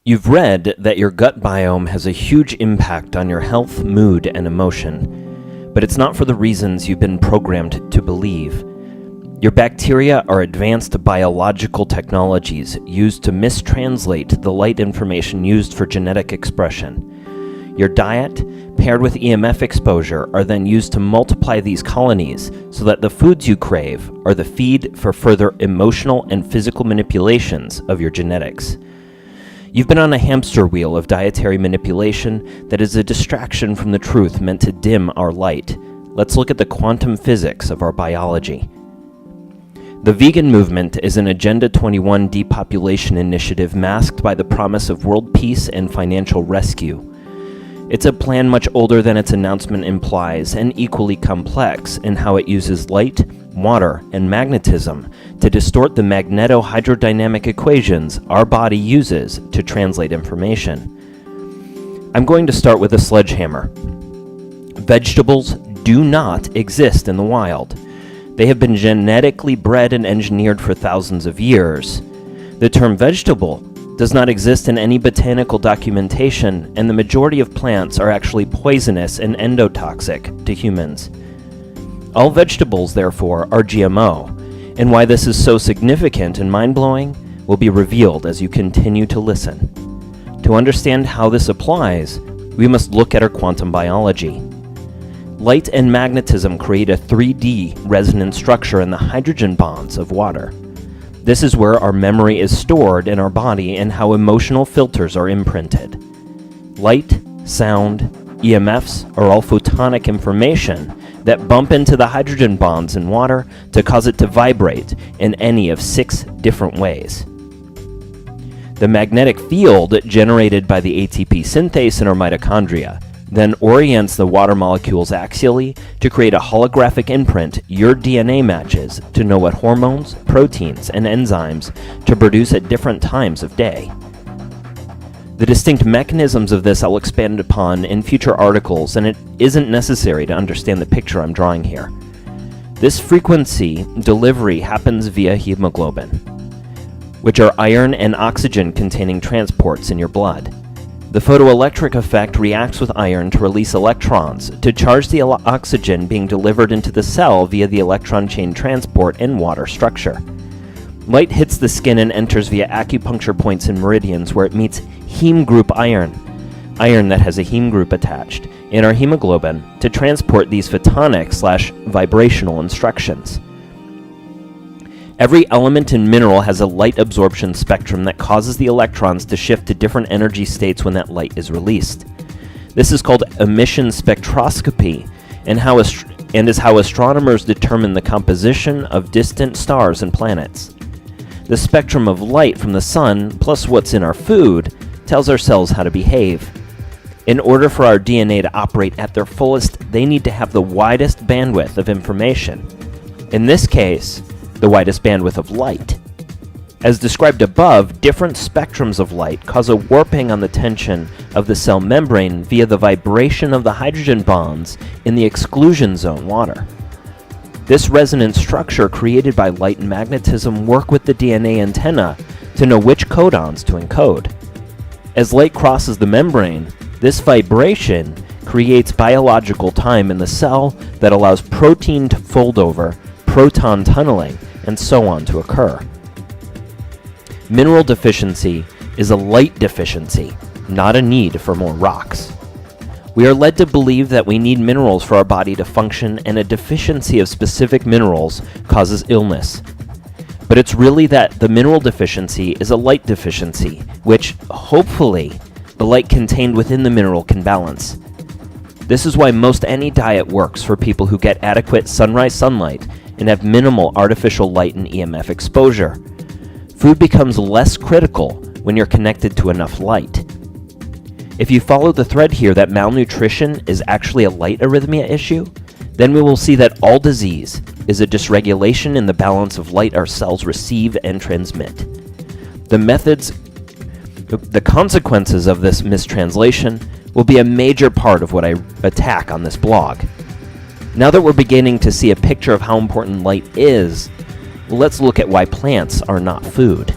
You've read that your gut biome has a huge impact on your health, mood, and emotion, but it's not for the reasons you've been programmed to believe. Your bacteria are advanced biological technologies used to mistranslate the light information used for genetic expression. Your diet, paired with EMF exposure, are then used to multiply these colonies so that the foods you crave are the feed for further emotional and physical manipulations of your genetics. You've been on a hamster wheel of dietary manipulation that is a distraction from the truth meant to dim our light. Let's look at the quantum physics of our biology. The vegan movement is an Agenda 21 depopulation initiative masked by the promise of world peace and financial rescue. It's a plan much older than its announcement implies and equally complex in how it uses light, water, and magnetism to distort the magneto-hydrodynamic equations our body uses to translate information. I'm going to start with a sledgehammer. Vegetables do not exist in the wild. They have been genetically bred and engineered for thousands of years. The term vegetable does not exist in any botanical documentation, and the majority of plants are actually poisonous and endotoxic to humans. All vegetables, therefore, are GMO, and why this is so significant and mind-blowing will be revealed as you continue to listen. To understand how this applies, we must look at our quantum biology. Light and magnetism create a 3D resonant structure in the hydrogen bonds of water. This is where our memory is stored in our body and how emotional filters are imprinted. Light, sound, EMFs are all photonic information that bump into the hydrogen bonds in water to cause it to vibrate in any of 6 different ways. The magnetic field generated by the ATP synthase in our mitochondria then orients the water molecules axially to create a holographic imprint your DNA matches to know what hormones, proteins, and enzymes to produce at different times of day. The distinct mechanisms of this I'll expand upon in future articles, and it isn't necessary to understand the picture I'm drawing here. This frequency delivery happens via hemoglobin, which are iron and oxygen containing transports in your blood. The photoelectric effect reacts with iron to release electrons to charge the oxygen being delivered into the cell via the electron chain transport and water structure. Light hits the skin and enters via acupuncture points and meridians where it meets heme group iron that has a heme group attached, in our hemoglobin to transport these photonic/vibrational instructions. Every element and mineral has a light absorption spectrum that causes the electrons to shift to different energy states when that light is released. This is called emission spectroscopy and is how astronomers determine the composition of distant stars and planets. The spectrum of light from the sun, plus what's in our food, tells our cells how to behave. In order for our DNA to operate at their fullest, they need to have the widest bandwidth of information. In this case, the widest bandwidth of light. As described above, different spectrums of light cause a warping on the tension of the cell membrane via the vibration of the hydrogen bonds in the exclusion zone water. This resonant structure created by light and magnetism work with the DNA antenna to know which codons to encode. As light crosses the membrane, this vibration creates biological time in the cell that allows protein to fold over, proton tunneling, and so on to occur. Mineral deficiency is a light deficiency, not a need for more rocks. We are led to believe that we need minerals for our body to function, and a deficiency of specific minerals causes illness. But it's really that the mineral deficiency is a light deficiency, which, hopefully, the light contained within the mineral can balance. This is why most any diet works for people who get adequate sunrise sunlight and have minimal artificial light and EMF exposure. Food becomes less critical when you're connected to enough light. If you follow the thread here that malnutrition is actually a light arrhythmia issue, then we will see that all disease is a dysregulation in the balance of light our cells receive and transmit. The consequences of this mistranslation will be a major part of what I attack on this blog. Now that we're beginning to see a picture of how important light is, let's look at why plants are not food.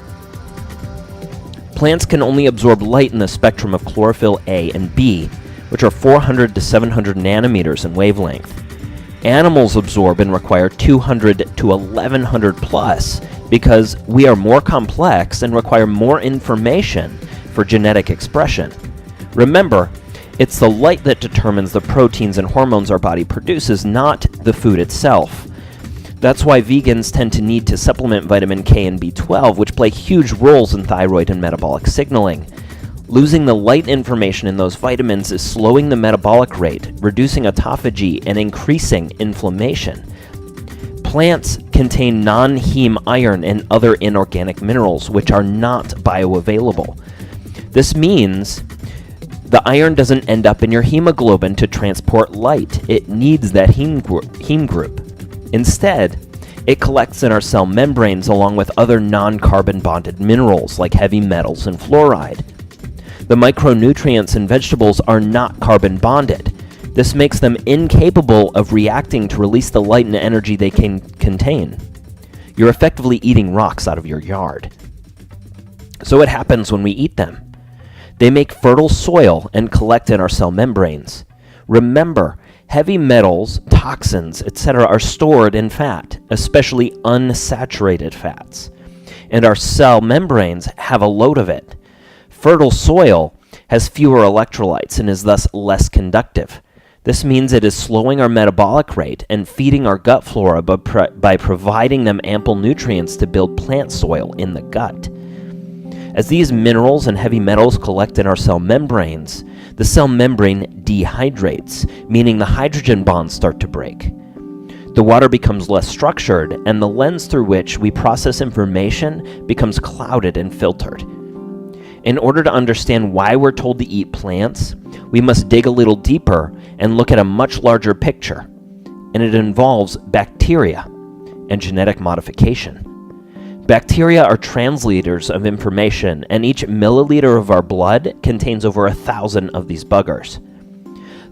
Plants can only absorb light in the spectrum of chlorophyll A and B, which are 400 to 700 nanometers in wavelength. Animals absorb and require 200 to 1100 plus because we are more complex and require more information for genetic expression. Remember, it's the light that determines the proteins and hormones our body produces, not the food itself. That's why vegans tend to need to supplement vitamin K and B12, which play huge roles in thyroid and metabolic signaling. Losing the light information in those vitamins is slowing the metabolic rate, reducing autophagy, and increasing inflammation. Plants contain non-heme iron and other inorganic minerals, which are not bioavailable. This means the iron doesn't end up in your hemoglobin to transport light. It needs that heme group. Instead, it collects in our cell membranes along with other non-carbon bonded minerals like heavy metals and fluoride. The micronutrients in vegetables are not carbon bonded. This makes them incapable of reacting to release the light and energy they can contain. You're effectively eating rocks out of your yard. So what happens when we eat them? They make fertile soil and collect in our cell membranes. Remember, heavy metals, toxins, etc. are stored in fat, especially unsaturated fats. And our cell membranes have a load of it. Fertile soil has fewer electrolytes and is thus less conductive. This means it is slowing our metabolic rate and feeding our gut flora by providing them ample nutrients to build plant soil in the gut. As these minerals and heavy metals collect in our cell membranes, the cell membrane dehydrates, meaning the hydrogen bonds start to break. The water becomes less structured, and the lens through which we process information becomes clouded and filtered. In order to understand why we're told to eat plants, we must dig a little deeper and look at a much larger picture, and it involves bacteria and genetic modification. Bacteria are translators of information, and each milliliter of our blood contains over 1,000 of these buggers.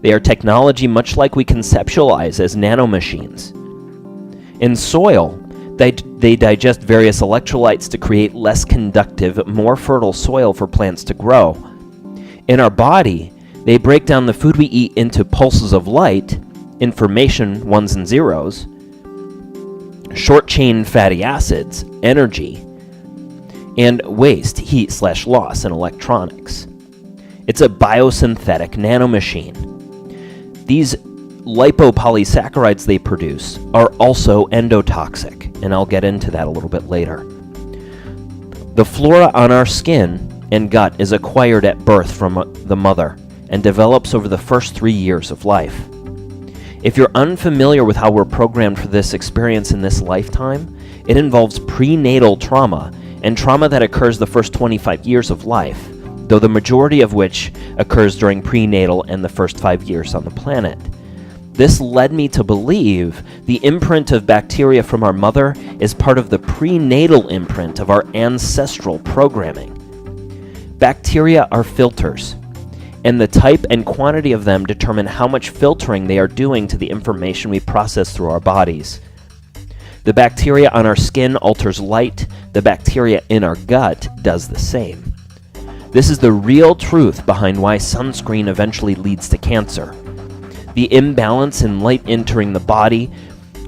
They are technology much like we conceptualize as nanomachines. In soil, they digest various electrolytes to create less conductive, more fertile soil for plants to grow. In our body, they break down the food we eat into pulses of light, information, ones and zeros, short-chain fatty acids, energy, and waste, heat/loss, and electronics. It's a biosynthetic nanomachine. These lipopolysaccharides they produce are also endotoxic, and I'll get into that a little bit later. The flora on our skin and gut is acquired at birth from the mother and develops over the first 3 years of life. If you're unfamiliar with how we're programmed for this experience in this lifetime, it involves prenatal trauma and trauma that occurs the first 25 years of life, though the majority of which occurs during prenatal and the first 5 years on the planet. This led me to believe the imprint of bacteria from our mother is part of the prenatal imprint of our ancestral programming. Bacteria are filters, and the type and quantity of them determine how much filtering they are doing to the information we process through our bodies. The bacteria on our skin alters light. The bacteria in our gut does the same. This is the real truth behind why sunscreen eventually leads to cancer. The imbalance in light entering the body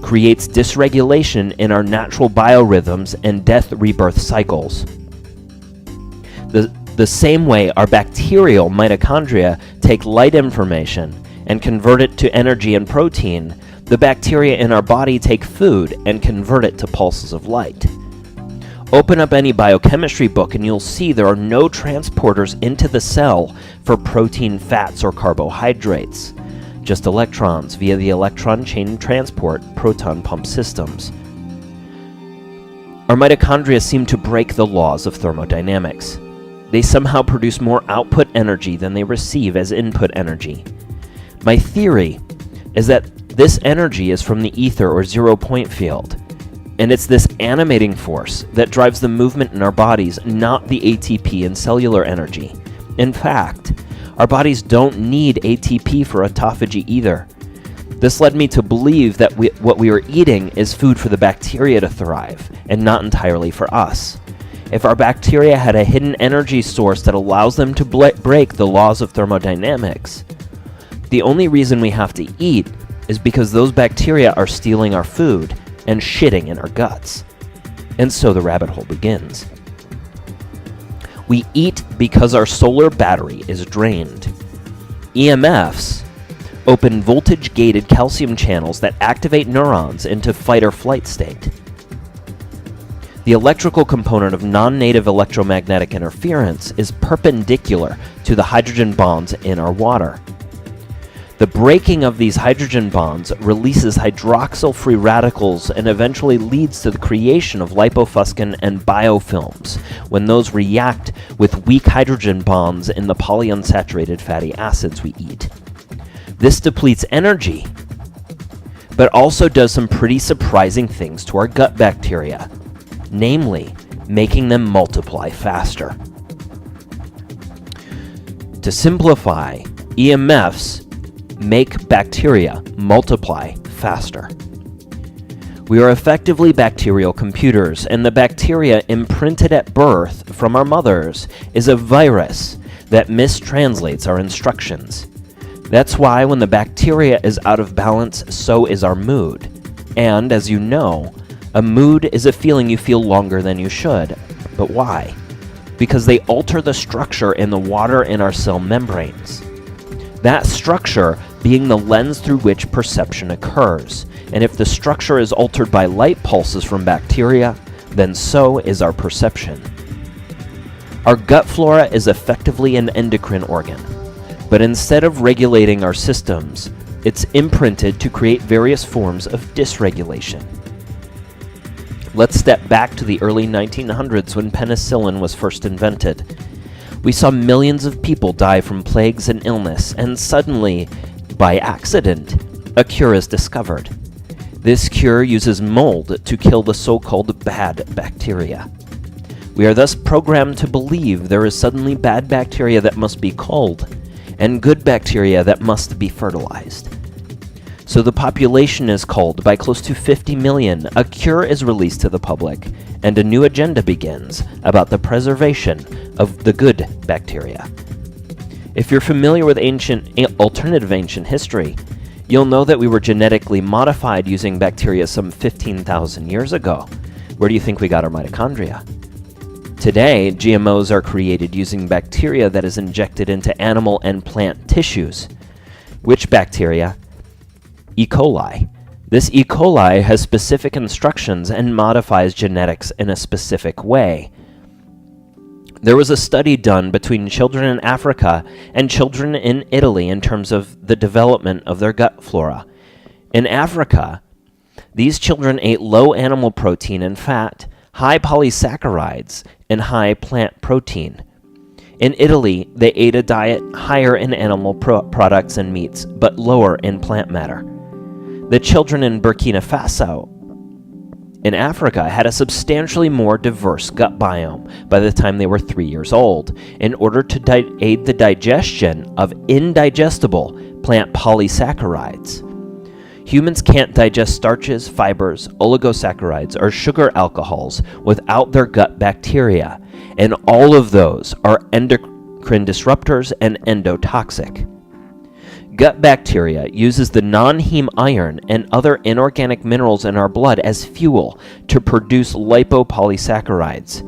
creates dysregulation in our natural biorhythms and death-rebirth cycles. The same way our bacterial mitochondria take light information and convert it to energy and protein, the bacteria in our body take food and convert it to pulses of light. Open up any biochemistry book and you'll see there are no transporters into the cell for protein, fats, or carbohydrates. Just electrons via the electron chain transport proton pump systems. Our mitochondria seem to break the laws of thermodynamics. They somehow produce more output energy than they receive as input energy. My theory is that this energy is from the ether or zero-point field, and it's this animating force that drives the movement in our bodies, not the ATP and cellular energy. In fact, our bodies don't need ATP for autophagy either. This led me to believe that what we are eating is food for the bacteria to thrive, and not entirely for us. If our bacteria had a hidden energy source that allows them to break the laws of thermodynamics, the only reason we have to eat is because those bacteria are stealing our food and shitting in our guts. And so the rabbit hole begins. We eat because our solar battery is drained. EMFs open voltage-gated calcium channels that activate neurons into fight or flight state. The electrical component of non-native electromagnetic interference is perpendicular to the hydrogen bonds in our water. The breaking of these hydrogen bonds releases hydroxyl free radicals and eventually leads to the creation of lipofuscin and biofilms when those react with weak hydrogen bonds in the polyunsaturated fatty acids we eat. This depletes energy, but also does some pretty surprising things to our gut bacteria, namely making them multiply faster. To simplify, EMFs make bacteria multiply faster. We are effectively bacterial computers, and the bacteria imprinted at birth from our mothers is a virus that mistranslates our instructions. That's why when the bacteria is out of balance, so is our mood. And as you know, a mood is a feeling you feel longer than you should. But why? Because they alter the structure in the water in our cell membranes. That structure being the lens through which perception occurs. And if the structure is altered by light pulses from bacteria, then so is our perception. Our gut flora is effectively an endocrine organ, but instead of regulating our systems, it's imprinted to create various forms of dysregulation. Let's step back to the early 1900s when penicillin was first invented. We saw millions of people die from plagues and illness, and suddenly, by accident, a cure is discovered. This cure uses mold to kill the so-called bad bacteria. We are thus programmed to believe there is suddenly bad bacteria that must be culled, and good bacteria that must be fertilized. So the population is culled by close to 50 million, a cure is released to the public, and a new agenda begins about the preservation of the good bacteria. If you're familiar with alternative ancient history, you'll know that we were genetically modified using bacteria some 15,000 years ago. Where do you think we got our mitochondria? Today, GMOs are created using bacteria that is injected into animal and plant tissues. Which bacteria? E. coli. This E. coli has specific instructions and modifies genetics in a specific way. There was a study done between children in Africa and children in Italy in terms of the development of their gut flora. In Africa, these children ate low animal protein and fat, high polysaccharides, and high plant protein. In Italy, they ate a diet higher in animal products and meats, but lower in plant matter. The children in Burkina Faso in Africa had a substantially more diverse gut biome by the time they were 3 years old, in order to aid the digestion of indigestible plant polysaccharides. Humans can't digest starches, fibers, oligosaccharides, or sugar alcohols without their gut bacteria, and all of those are endocrine disruptors and endotoxic. Gut bacteria uses the non-heme iron and other inorganic minerals in our blood as fuel to produce lipopolysaccharides.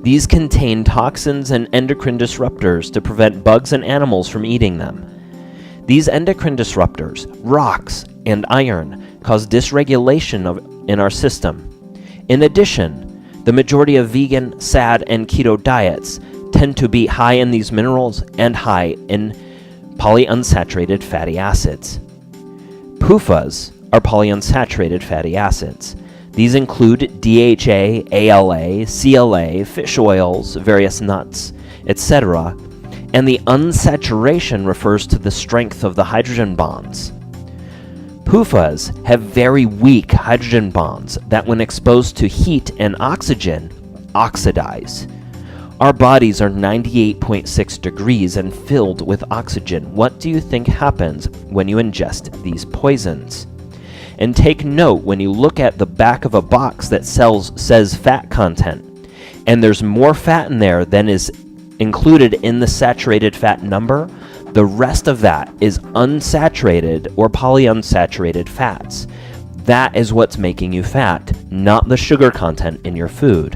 These contain toxins and endocrine disruptors to prevent bugs and animals from eating them. These endocrine disruptors, ROCks, and iron cause dysregulation in our system. In addition, the majority of vegan, SAD, and keto diets tend to be high in these minerals and high in polyunsaturated fatty acids. PUFAs are polyunsaturated fatty acids. These include DHA, ALA, CLA, fish oils, various nuts, etc., and the unsaturation refers to the strength of the hydrogen bonds. PUFAs have very weak hydrogen bonds that, when exposed to heat and oxygen, oxidize. Our bodies are 98.6 degrees and filled with oxygen. What do you think happens when you ingest these poisons? And take note, when you look at the back of a box that says fat content, and there's more fat in there than is included in the saturated fat number, the rest of that is unsaturated or polyunsaturated fats. That is what's making you fat, not the sugar content in your food.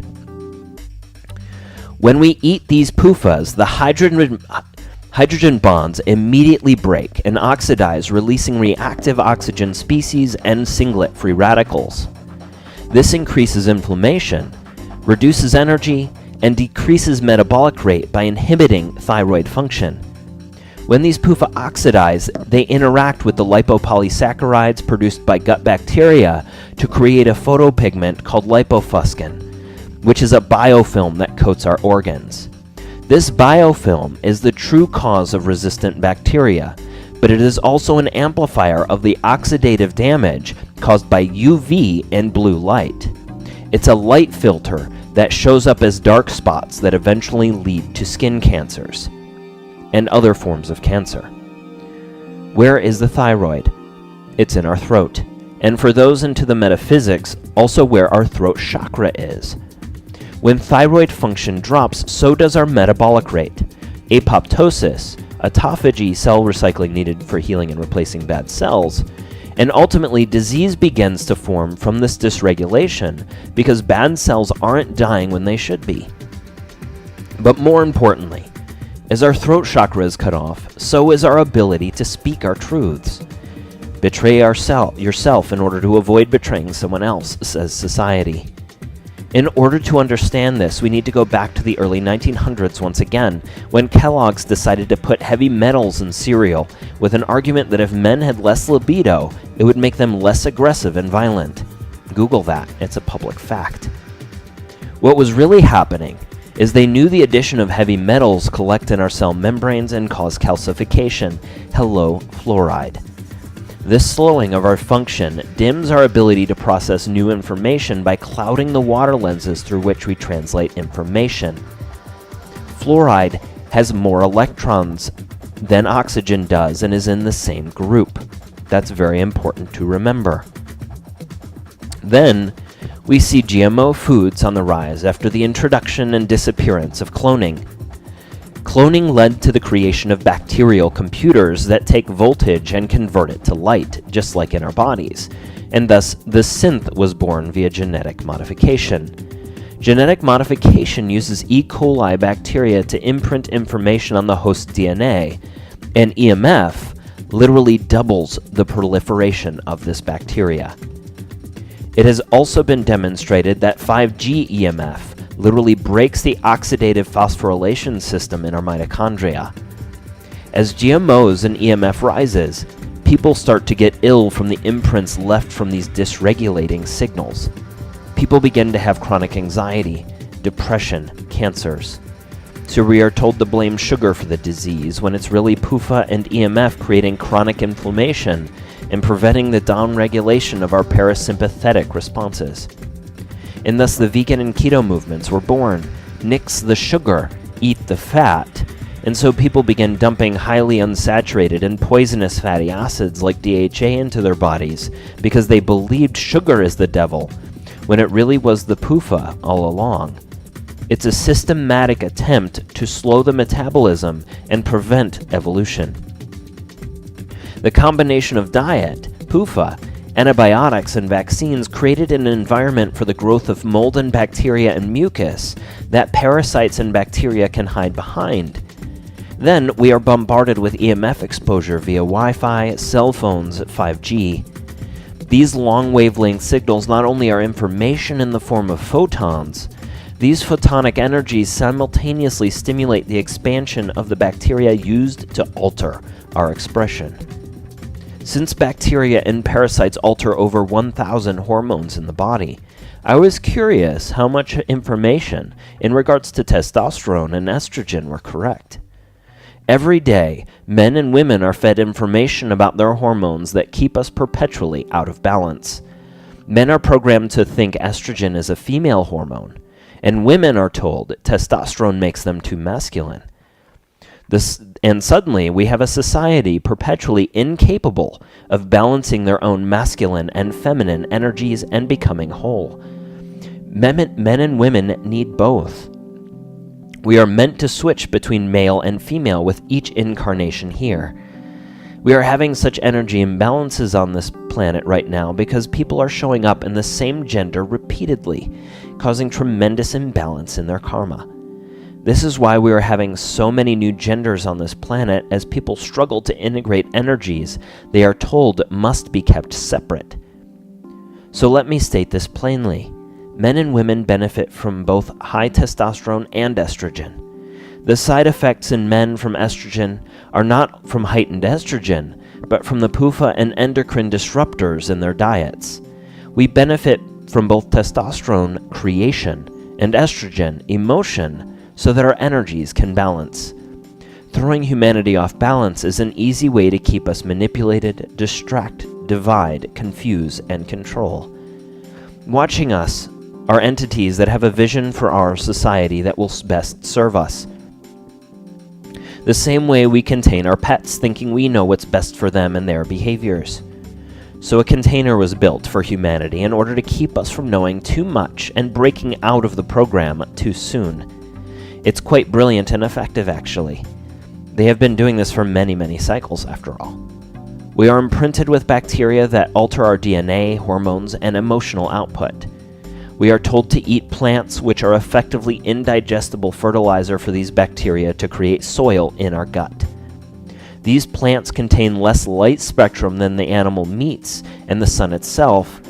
When we eat these PUFAs, the hydrogen bonds immediately break and oxidize, releasing reactive oxygen species and singlet free radicals. This increases inflammation, reduces energy, and decreases metabolic rate by inhibiting thyroid function. When these PUFA oxidize, they interact with the lipopolysaccharides produced by gut bacteria to create a photopigment called lipofuscin, which is a biofilm that coats our organs. This biofilm is the true cause of resistant bacteria, but it is also an amplifier of the oxidative damage caused by UV and blue light. It's a light filter that shows up as dark spots that eventually lead to skin cancers and other forms of cancer. Where is the thyroid? It's in our throat, and for those into the metaphysics, also where our throat chakra is. When thyroid function drops, so does our metabolic rate. Apoptosis, autophagy, cell recycling needed for healing and replacing bad cells, and ultimately disease begins to form from this dysregulation because bad cells aren't dying when they should be. But more importantly, as our throat chakra is cut off, so is our ability to speak our truths. Betray yourself in order to avoid betraying someone else, says society. In order to understand this, we need to go back to the early 1900s once again, when Kellogg's decided to put heavy metals in cereal, with an argument that if men had less libido, it would make them less aggressive and violent. Google that, it's a public fact. What was really happening is they knew the addition of heavy metals collect in our cell membranes and cause calcification. Hello, fluoride. This slowing of our function dims our ability to process new information by clouding the water lenses through which we translate information. Fluoride has more electrons than oxygen does and is in the same group. That's very important to remember. Then, we see GMO foods on the rise after the introduction and disappearance of cloning. Cloning led to the creation of bacterial computers that take voltage and convert it to light, just like in our bodies, and thus the synth was born via genetic modification. Genetic modification uses E. coli bacteria to imprint information on the host DNA, and EMF literally doubles the proliferation of this bacteria. It has also been demonstrated that 5G EMF literally breaks the oxidative phosphorylation system in our mitochondria. As GMOs and EMF rises, people start to get ill from the imprints left from these dysregulating signals. People begin to have chronic anxiety, depression, cancers. So we are told to blame sugar for the disease when it's really PUFA and EMF creating chronic inflammation and preventing the downregulation of our parasympathetic responses. And thus the vegan and keto movements were born. Nix the sugar, eat the fat. And so people began dumping highly unsaturated and poisonous fatty acids like DHA into their bodies because they believed sugar is the devil, when it really was the PUFA all along. It's a systematic attempt to slow the metabolism and prevent evolution. The combination of diet, PUFA, antibiotics, and vaccines created an environment for the growth of mold and bacteria and mucus that parasites and bacteria can hide behind. Then we are bombarded with EMF exposure via Wi-Fi, cell phones, 5G. These long wavelength signals not only are information in the form of photons, these photonic energies simultaneously stimulate the expansion of the bacteria used to alter our expression. Since bacteria and parasites alter over 1,000 hormones in the body, I was curious how much information in regards to testosterone and estrogen were correct. Every day, men and women are fed information about their hormones that keep us perpetually out of balance. Men are programmed to think estrogen is a female hormone, and women are told testosterone makes them too masculine. And suddenly, we have a society perpetually incapable of balancing their own masculine and feminine energies and becoming whole. Men and women need both. We are meant to switch between male and female with each incarnation here. We are having such energy imbalances on this planet right now because people are showing up in the same gender repeatedly, causing tremendous imbalance in their karma. This is why we are having so many new genders on this planet as people struggle to integrate energies they are told must be kept separate. So let me state this plainly. Men and women benefit from both high testosterone and estrogen. The side effects in men from estrogen are not from heightened estrogen, but from the PUFA and endocrine disruptors in their diets. We benefit from both testosterone creation and estrogen emotion so that our energies can balance. Throwing humanity off balance is an easy way to keep us manipulated, distract, divide, confuse, and control. Watching us are entities that have a vision for our society that will best serve us. The same way we contain our pets, thinking we know what's best for them and their behaviors. So a container was built for humanity in order to keep us from knowing too much and breaking out of the program too soon. It's quite brilliant and effective, actually. They have been doing this for many, many cycles, after all. We are imprinted with bacteria that alter our DNA, hormones, and emotional output. We are told to eat plants, which are effectively indigestible fertilizer for these bacteria to create soil in our gut. These plants contain less light spectrum than the animal meats and the sun itself,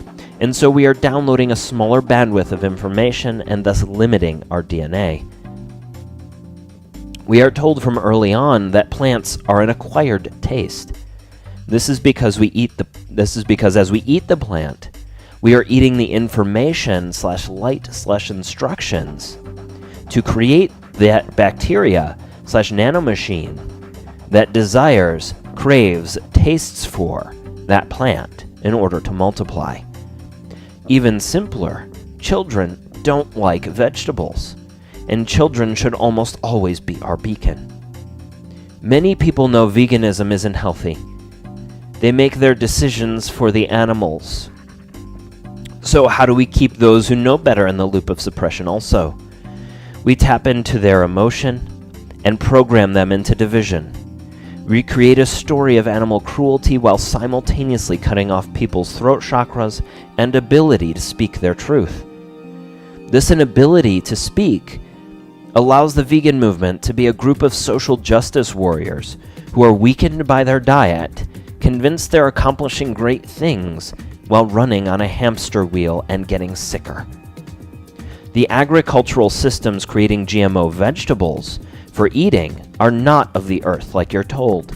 and so we are downloading a smaller bandwidth of information and thus limiting our DNA. We are told from early on that plants are an acquired taste. This is because as we eat the plant, we are eating the information/light/instructions to create that bacteria/nanomachine that desires, craves, tastes for that plant in order to multiply. Even simpler, children don't like vegetables, and children should almost always be our beacon. Many people know veganism isn't healthy. They make their decisions for the animals. So how do we keep those who know better in the loop of suppression also? We tap into their emotion and program them into division. We create a story of animal cruelty while simultaneously cutting off people's throat chakras and ability to speak their truth. This inability to speak allows the vegan movement to be a group of social justice warriors who are weakened by their diet, convinced they're accomplishing great things while running on a hamster wheel and getting sicker. The agricultural systems creating GMO vegetables for eating are not of the earth like you're told.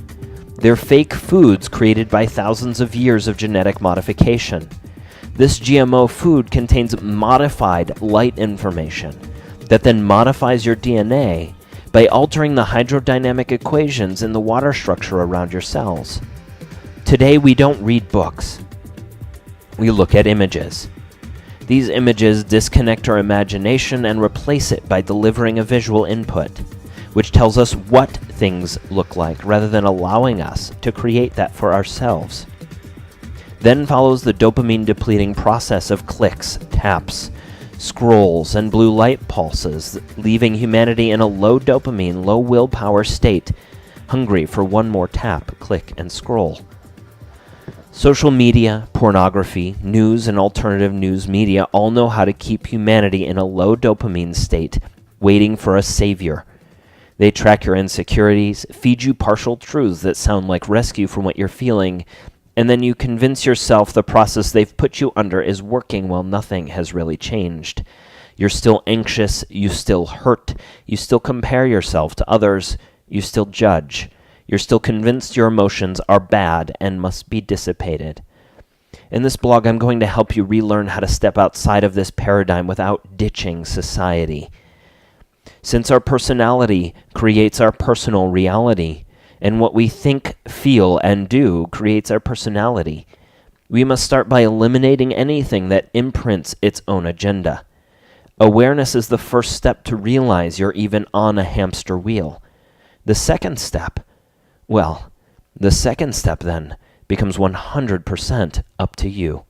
They're fake foods created by thousands of years of genetic modification. This GMO food contains modified light information that then modifies your DNA by altering the hydrodynamic equations in the water structure around your cells. Today we don't read books. We look at images. These images disconnect our imagination and replace it by delivering a visual input, which tells us what things look like rather than allowing us to create that for ourselves. Then follows the dopamine depleting process of clicks, taps, scrolls, and blue light pulses, leaving humanity in a low dopamine, low willpower state, hungry for one more tap, click, and scroll. Social media, pornography, news, and alternative news media all know how to keep humanity in a low dopamine state, waiting for a savior. They track your insecurities, feed you partial truths that sound like rescue from what you're feeling, and then you convince yourself the process they've put you under is working while nothing has really changed. You're still anxious, you still hurt, you still compare yourself to others, you still judge. You're still convinced your emotions are bad and must be dissipated. In this blog, I'm going to help you relearn how to step outside of this paradigm without ditching society. Since our personality creates our personal reality, and what we think, feel, and do creates our personality, we must start by eliminating anything that imprints its own agenda. Awareness is the first step to realize you're even on a hamster wheel. The second step then becomes 100% up to you.